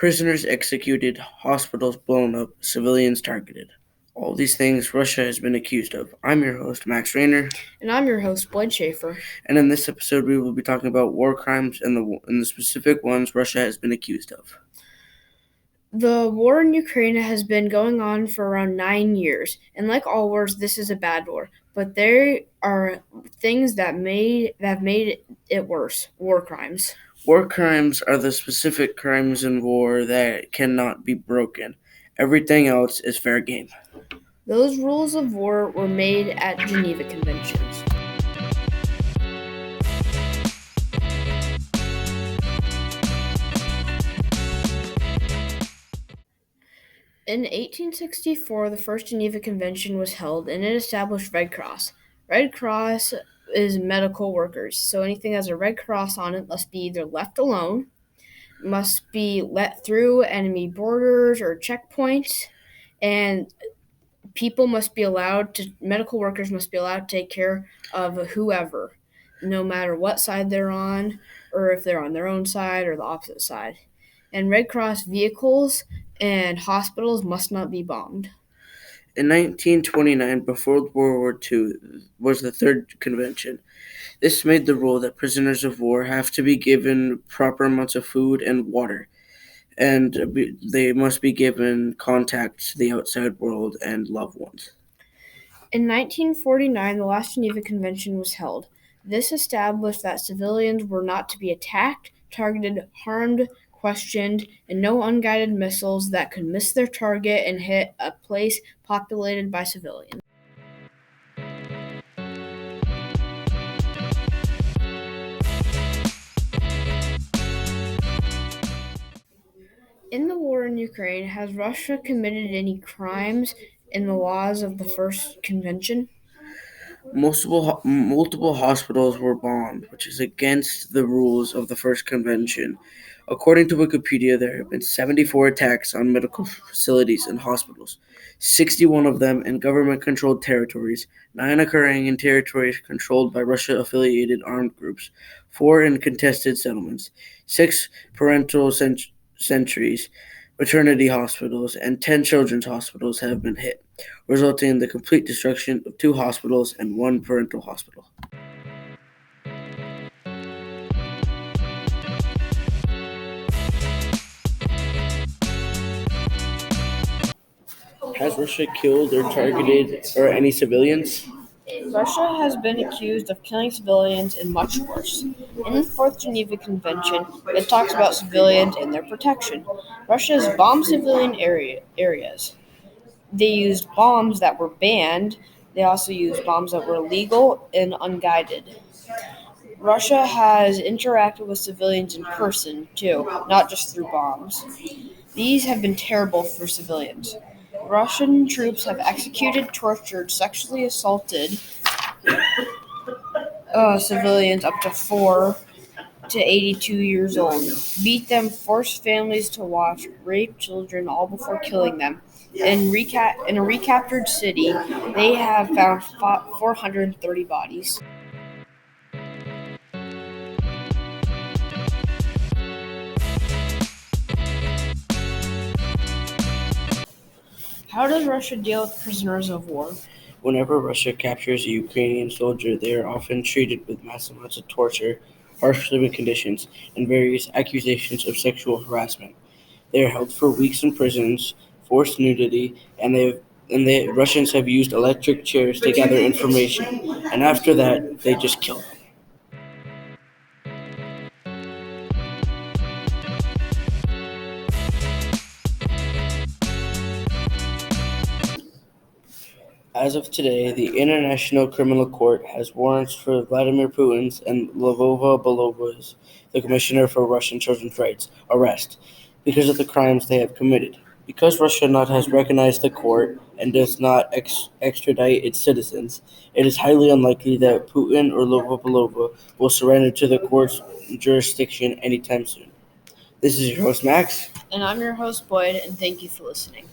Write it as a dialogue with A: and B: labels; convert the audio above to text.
A: Prisoners executed, hospitals blown up, civilians targeted. All these things Russia has been accused of. I'm your host, Max Rayner.
B: And I'm your host, Boyd Schaefer.
A: And in this episode, we will be talking about war crimes and the specific ones Russia has been accused of.
B: The war in Ukraine has been going on for around 9 years, and like all wars, this is a bad war. But there are things that have made it worse. War crimes.
A: War crimes are the specific crimes in war that cannot be broken. Everything else is fair game.
B: Those rules of war were made at Geneva Conventions. In 1864, the first Geneva Convention was held, and it established Red Cross. Red Cross is medical workers, so anything that has a red cross on it must be either left alone, must be let through enemy borders or checkpoints, and medical workers must be allowed to take care of whoever, no matter what side they're on, or if they're on their own side or the opposite side. And Red Cross vehicles and hospitals must not be bombed.
A: In 1929, before World War II, was the third convention. This made the rule that prisoners of war have to be given proper amounts of food and water, and they must be given contact to the outside world and loved ones.
B: In 1949, the last Geneva Convention was held. This established that civilians were not to be attacked, targeted, harmed, questioned, and no unguided missiles that could miss their target and hit a place populated by civilians. In the war in Ukraine, has Russia committed any crimes in the laws of the first convention?
A: Multiple hospitals were bombed, which is against the rules of the first convention. According to Wikipedia, there have been 74 attacks on medical facilities and hospitals, 61 of them in government-controlled territories, 9 occurring in territories controlled by Russia-affiliated armed groups, 4 in contested settlements, 6 parental sentries, maternity hospitals, and 10 children's hospitals have been hit, resulting in the complete destruction of 2 hospitals and 1 parental hospital. Has Russia killed or targeted any civilians?
B: Russia has been accused of killing civilians and much worse. In the Fourth Geneva Convention, it talks about civilians and their protection. Russia has bombed civilian areas. They used bombs that were banned. They also used bombs that were illegal and unguided. Russia has interacted with civilians in person, too, not just through bombs. These have been terrible for civilians. Russian troops have executed, tortured, sexually assaulted civilians up to 4 to 82 years old, beat them, forced families to watch, raped children, all before killing them. In a recaptured city, they have found 430 bodies. How does Russia deal with prisoners of war?
A: Whenever Russia captures a Ukrainian soldier, they are often treated with massive amounts of torture, harsh living conditions, and various accusations of sexual harassment. They are held for weeks in prisons, forced nudity, and the Russians have used electric chairs to gather information, and after that, they just kill them. As of today, the International Criminal Court has warrants for Vladimir Putin's and Lyudmila Belova's, the Commissioner for Russian Children's Rights, arrest because of the crimes they have committed. Because Russia not has recognized the court and does not extradite its citizens, it is highly unlikely that Putin or Lyudmila will surrender to the court's jurisdiction anytime soon. This is your host, Max.
B: And I'm your host, Boyd, and thank you for listening.